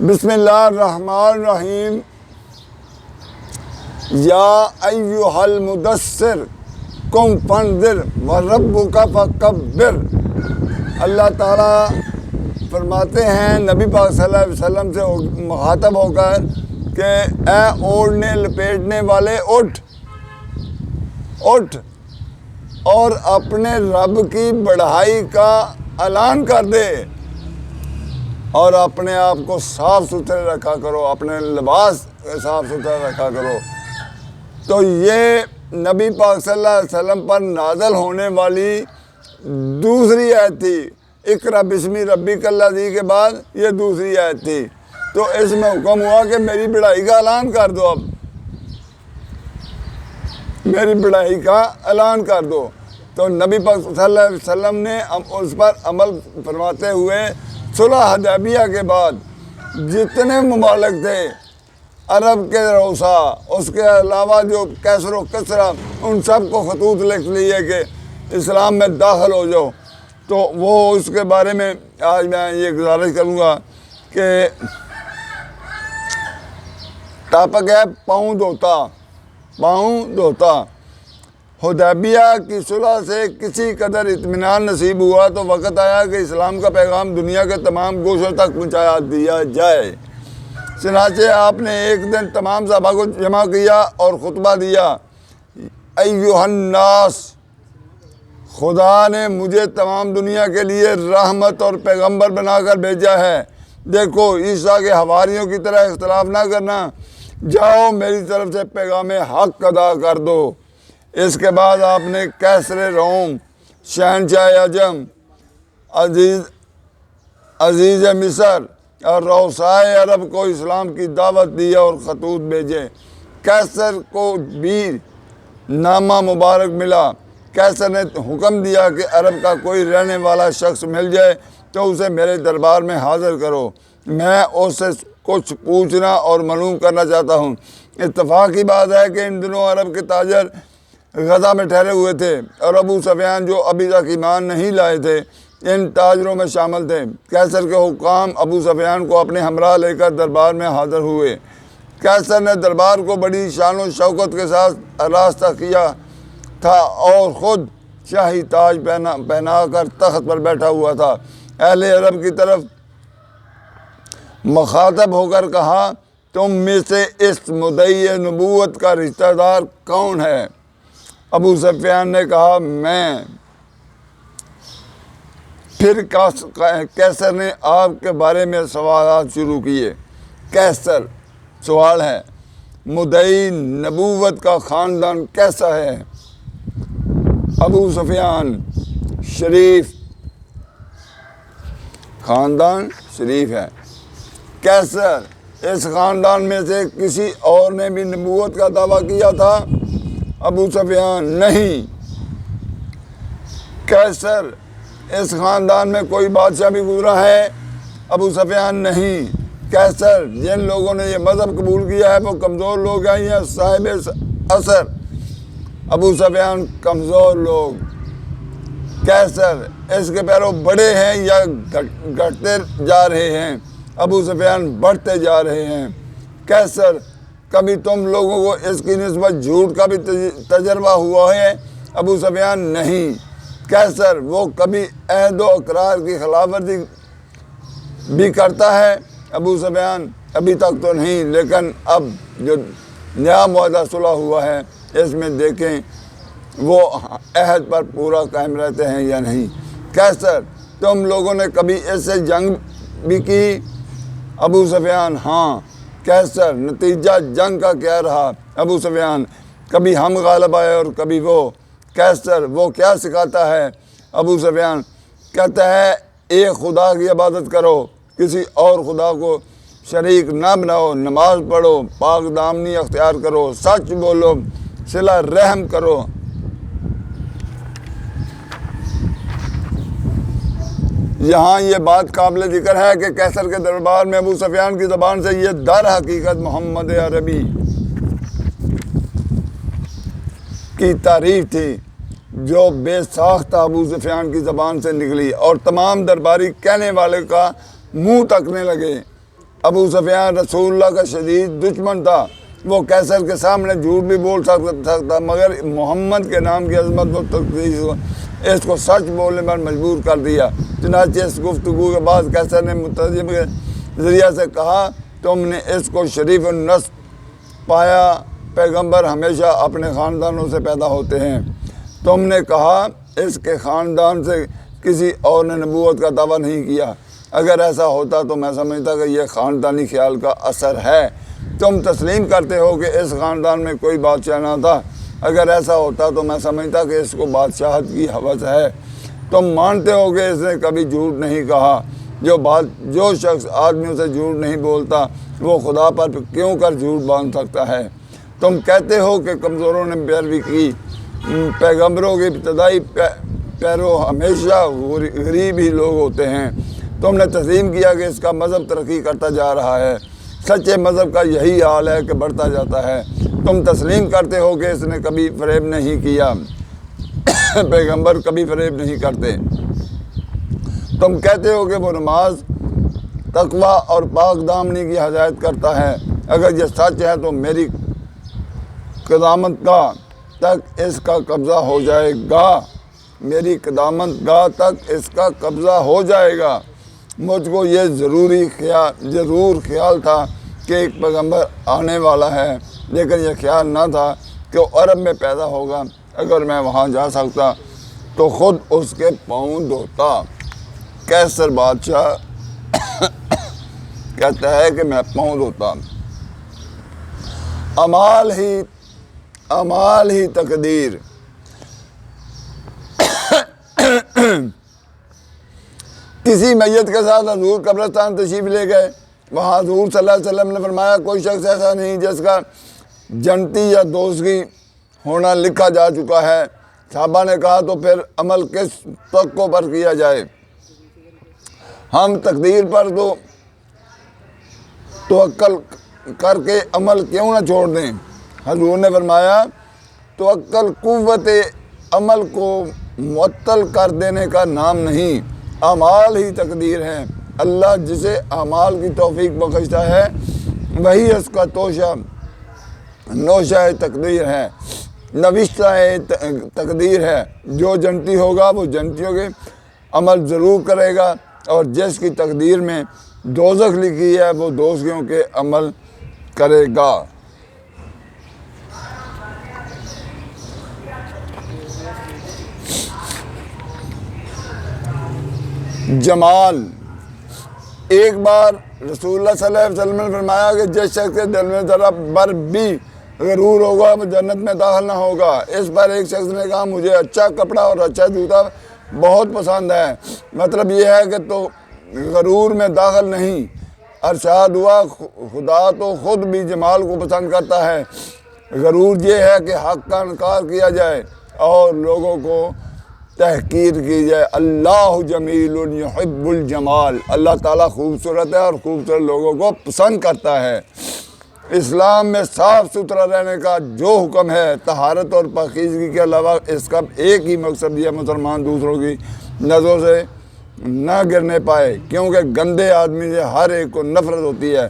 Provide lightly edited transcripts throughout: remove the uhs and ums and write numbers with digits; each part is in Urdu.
بسم اللہ الرحمن الرحیم۔ یا ایہا المدثر قم فانذر وربک فکبر۔ اللہ تعالیٰ فرماتے ہیں نبی پاک صلی اللہ علیہ وسلم سے مخاطب ہو کر کہ اے اوڑھنے لپیٹنے والے اٹھ اور اپنے رب کی بڑائی کا اعلان کر دے اور اپنے آپ کو صاف ستھرے رکھا کرو، اپنے لباس صاف ستھرا رکھا کرو۔ تو یہ نبی پاک صلی اللہ علیہ وسلم پر نازل ہونے والی دوسری آیت تھی۔ اقرأ بسم ربک الذی کے بعد یہ دوسری آیت تھی۔ تو اس میں حکم ہوا کہ میری بڑائی کا اعلان کر دو، اب میری بڑائی کا اعلان کر دو۔ تو نبی پاک صلی اللہ علیہ وسلم نے اس پر عمل فرماتے ہوئے صلح حدیبیہ کے بعد جتنے ممالک تھے عرب کے رؤسا، اس کے علاوہ جو کیسر و کسرا، ان سب کو خطوط لکھ لیے کہ اسلام میں داخل ہو جاؤ۔ تو وہ اس کے بارے میں آج میں یہ گزارش کروں گا کہ ٹاپک ہے پاؤں دھوتا۔ حدیبیہ کی صلح سے کسی قدر اطمینان نصیب ہوا تو وقت آیا کہ اسلام کا پیغام دنیا کے تمام گوشوں تک پہنچایا دیا جائے۔ چنانچہ آپ نے ایک دن تمام صحابہ کو جمع کیا اور خطبہ دیا، ایھا الناس، خدا نے مجھے تمام دنیا کے لیے رحمت اور پیغمبر بنا کر بھیجا ہے۔ دیکھو عیسیٰ کے حواریوں کی طرح اختلاف نہ کرنا، جاؤ میری طرف سے پیغام حق ادا کر دو۔ اس کے بعد آپ نے کیسر روم، شہنشاہ عجم، عزیز مصر اور رؤسائے عرب کو اسلام کی دعوت دی اور خطوط بھیجے۔ کیسر کو بھی نامہ مبارک ملا۔ کیسر نے حکم دیا کہ عرب کا کوئی رہنے والا شخص مل جائے تو اسے میرے دربار میں حاضر کرو، میں اس سے کچھ پوچھنا اور معلوم کرنا چاہتا ہوں۔ اتفاق کی بات ہے کہ ان دنوں عرب کے تاجر غزہ میں ٹھہرے ہوئے تھے اور ابو سفیان جو ابھی تک ایمان نہیں لائے تھے ان تاجروں میں شامل تھے۔ کیسر کے حکام ابو سفیان کو اپنے ہمراہ لے کر دربار میں حاضر ہوئے۔ کیسر نے دربار کو بڑی شان و شوکت کے ساتھ آراستہ کیا تھا اور خود شاہی تاج پہنا کر تخت پر بیٹھا ہوا تھا۔ اہل عرب کی طرف مخاطب ہو کر کہا، تم میں سے اس مدعی نبوت کا رشتہ دار کون ہے؟ ابو سفیان نے کہا میں۔ پھر کیسر نے آپ کے بارے میں سوالات شروع کیے۔ کیسر سوال ہے، مدعی نبوت کا خاندان کیسا ہے؟ ابو سفیان، شریف، خاندان شریف ہے۔ کیسر، اس خاندان میں سے کسی اور نے بھی نبوت کا دعویٰ کیا تھا؟ ابو سفیان، نہیں۔ کیسر، اس خاندان میں کوئی بادشاہ بھی گزرا ہے؟ ابو سفیان، نہیں۔ کیسر، جن لوگوں نے یہ مذہب قبول کیا ہے وہ کمزور لوگ ہیں یا صاحب اثر؟ ابو سفیان، کمزور لوگ۔ کیسر، اس کے پیرو بڑے ہیں یا گھٹتے جا رہے ہیں؟ ابو سفیان، بڑھتے جا رہے ہیں۔ کیسر، کبھی تم لوگوں کو اس کی نسبت جھوٹ کا بھی تجربہ ہوا ہے؟ ابو سفیان، نہیں۔ کیسر، وہ کبھی عہد و اقرار کی خلاف ورزی بھی کرتا ہے؟ ابو سفیان، ابھی تک تو نہیں، لیکن اب جو نیا معاہدہ صلح ہوا ہے اس میں دیکھیں وہ عہد پر پورا قائم رہتے ہیں یا نہیں۔ کیسر، تم لوگوں نے کبھی اس سے جنگ بھی کی؟ ابو سفیان، ہاں۔ کیسر، نتیجہ جنگ کا کیا رہا؟ ابو سفیان، کبھی ہم غالب آئے اور کبھی وہ۔ کیسر، وہ کیا سکھاتا ہے؟ ابو سفیان، کہتا ہے ایک خدا کی عبادت کرو، کسی اور خدا کو شریک نہ بناؤ، نماز پڑھو، پاک دامنی اختیار کرو، سچ بولو، صلہ رحم کرو۔ یہاں یہ بات قابل ذکر ہے کہ کیسر کے دربار میں ابو سفیان کی زبان سے یہ در حقیقت محمد عربی کی تعریف تھی جو بے ساختہ ابو سفیان کی زبان سے نکلی اور تمام درباری کہنے والے کا منہ تکنے لگے۔ ابو سفیان رسول اللہ کا شدید دشمن تھا، وہ قیصر کے سامنے جھوٹ بھی بول سکتا، مگر محمد کے نام کی عظمت و تقدیس اس کو سچ بولنے پر مجبور کر دیا۔ چنانچہ اس گفتگو کے بعد قیصر نے مترجم کے ذریعہ سے کہا، تم نے اس کو شریف النسب پایا، پیغمبر ہمیشہ اپنے خاندانوں سے پیدا ہوتے ہیں۔ تم نے کہا اس کے خاندان سے کسی اور نے نبوت کا دعویٰ نہیں کیا۔ اگر ایسا ہوتا تو میں سمجھتا کہ یہ خاندانی خیال کا اثر ہے۔ تم تسلیم کرتے ہو کہ اس خاندان میں کوئی بادشاہ نہ تھا۔ اگر ایسا ہوتا تو میں سمجھتا کہ اس کو بادشاہت کی ہوس ہے۔ تم مانتے ہو کہ اس نے کبھی جھوٹ نہیں کہا۔ جو شخص آدمیوں سے جھوٹ نہیں بولتا وہ خدا پر کیوں کر جھوٹ باندھ سکتا ہے؟ تم کہتے ہو کہ کمزوروں نے پیروی کی، پیغمبروں کے ابتدائی پیرو ہمیشہ غریب ہی لوگ ہوتے ہیں۔ تم نے تسلیم کیا کہ اس کا مذہب ترقی کرتا جا رہا ہے۔ سچے مذہب کا یہی حال ہے کہ بڑھتا جاتا ہے۔ تم تسلیم کرتے ہو کہ اس نے کبھی فریب نہیں کیا، پیغمبر کبھی فریب نہیں کرتے۔ تم کہتے ہو کہ وہ نماز، تقوی اور پاک دامنی کی ہدایت کرتا ہے۔ اگر یہ سچ ہے تو میری قدامت گاہ تک اس کا قبضہ ہو جائے گا، میری قدامت گاہ تک اس کا قبضہ ہو جائے گا۔ مجھ کو یہ ضرور خیال تھا کہ ایک پیغمبر آنے والا ہے، لیکن یہ خیال نہ تھا کہ وہ عرب میں پیدا ہوگا۔ اگر میں وہاں جا سکتا تو خود اس کے پاؤں دھوتا۔ قیصر بادشاہ کہتا ہے کہ میں پاؤں دھوتا۔ اعمال ہی تقدیر۔ کسی میت کے ساتھ حضور قبرستان تشریف لے گئے۔ وہاں حضور صلی اللہ علیہ وسلم نے فرمایا، کوئی شخص ایسا نہیں جس کا جنتی یا دوزخی ہونا لکھا جا چکا ہے۔ صحابہ نے کہا تو پھر عمل کس توقع پر کیا جائے؟ ہم تقدیر پر تو توکل کر کے عمل کیوں نہ چھوڑ دیں؟ حضور نے فرمایا، توکل قوت عمل کو معطل کر دینے کا نام نہیں، اعمال ہی تقدیر ہیں۔ اللہ جسے اعمال کی توفیق بخشتا ہے وہی اس کا نوشہ تقدیر ہے، نوشتہ تقدیر ہے۔ جو جنتی ہوگا وہ جنتیوں کے عمل ضرور کرے گا، اور جس کی تقدیر میں دوزخ لکھی ہے وہ دوزخیوں کے عمل کرے گا۔ جمال۔ ایک بار رسول اللہ صلی اللہ علیہ وسلم نے فرمایا کہ جس شخص کے دل میں ذرا بر بھی غرور ہوگا وہ جنت میں داخل نہ ہوگا۔ اس پر ایک شخص نے کہا، مجھے اچھا کپڑا اور اچھا جوتا بہت پسند ہے، مطلب یہ ہے کہ تو غرور میں داخل نہیں۔ ارشاد ہوا، خدا تو خود بھی جمال کو پسند کرتا ہے۔ غرور یہ ہے کہ حق کا انکار کیا جائے اور لوگوں کو تحقیر کی جائے۔ اللہ جمیل یحب الجمال، اللہ تعالیٰ خوبصورت ہے اور خوبصورت لوگوں کو پسند کرتا ہے۔ اسلام میں صاف ستھرا رہنے کا جو حکم ہے، طہارت اور پاکیزگی کے علاوہ اس کا ایک ہی مقصد یہ مسلمان دوسروں کی نظروں سے نہ گرنے پائے، کیونکہ گندے آدمی سے ہر ایک کو نفرت ہوتی ہے۔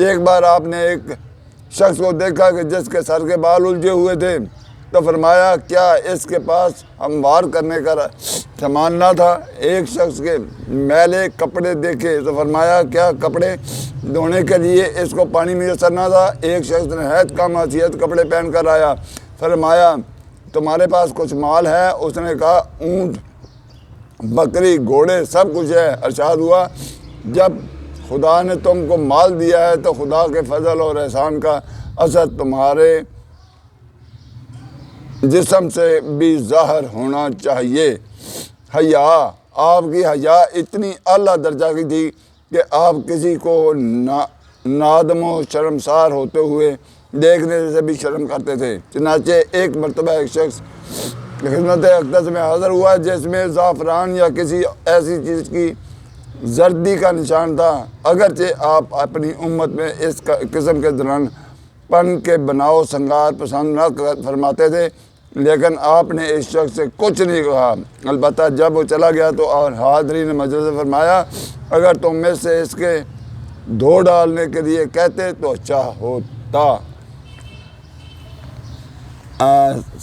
ایک بار آپ نے ایک شخص کو دیکھا کہ جس کے سر کے بال الجھے ہوئے تھے، تو فرمایا، کیا اس کے پاس ہموار کرنے کا سامان نہ تھا؟ ایک شخص کے میلے کپڑے دیکھے تو فرمایا، کیا کپڑے دھونے کے لیے اس کو پانی میسر نہ تھا؟ ایک شخص نہایت کم حیثیت کپڑے پہن کر آیا، فرمایا، تمہارے پاس کچھ مال ہے؟ اس نے کہا، اونٹ، بکری، گھوڑے، سب کچھ ہے۔ ارشاد ہوا، جب خدا نے تم کو مال دیا ہے تو خدا کے فضل اور احسان کا اثر تمہارے جسم سے بھی ظاہر ہونا چاہیے۔ حیا، آپ کی حیا اتنی اعلیٰ درجہ کی تھی کہ آپ کسی کو نادم و شرمسار ہوتے ہوئے دیکھنے سے بھی شرم کرتے تھے۔ چنانچہ ایک مرتبہ ایک شخص خدمت اقدس میں حاضر ہوا جس میں زعفران یا کسی ایسی چیز کی زردی کا نشان تھا۔ اگرچہ آپ اپنی امت میں اس قسم کے دلہن پن کے بناؤ سنگار پسند نہ فرماتے تھے، لیکن آپ نے اس شخص سے کچھ نہیں کہا۔ البتہ جب وہ چلا گیا تو حاضرین مجلس سے فرمایا، اگر تم میں سے اس کے دھو ڈالنے کے لیے کہتے تو اچھا ہوتا۔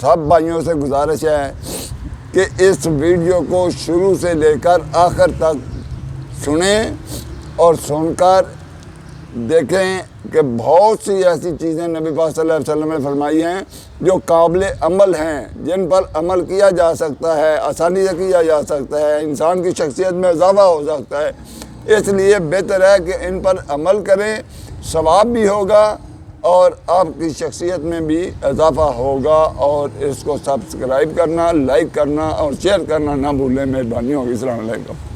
سب بھائیوں سے گزارش ہے کہ اس ویڈیو کو شروع سے لے کر آخر تک سنیں اور سن کر دیکھیں کہ بہت سی ایسی چیزیں نبی پاک صلی اللہ علیہ وسلم نے فرمائی ہیں جو قابل عمل ہیں، جن پر عمل کیا جا سکتا ہے، آسانی سے کیا جا سکتا ہے، انسان کی شخصیت میں اضافہ ہو سکتا ہے۔ اس لیے بہتر ہے کہ ان پر عمل کریں، ثواب بھی ہوگا اور آپ کی شخصیت میں بھی اضافہ ہوگا۔ اور اس کو سبسکرائب کرنا، لائک کرنا اور شیئر کرنا نہ بھولیں۔ مہربانی ہوگی۔ السلام علیکم۔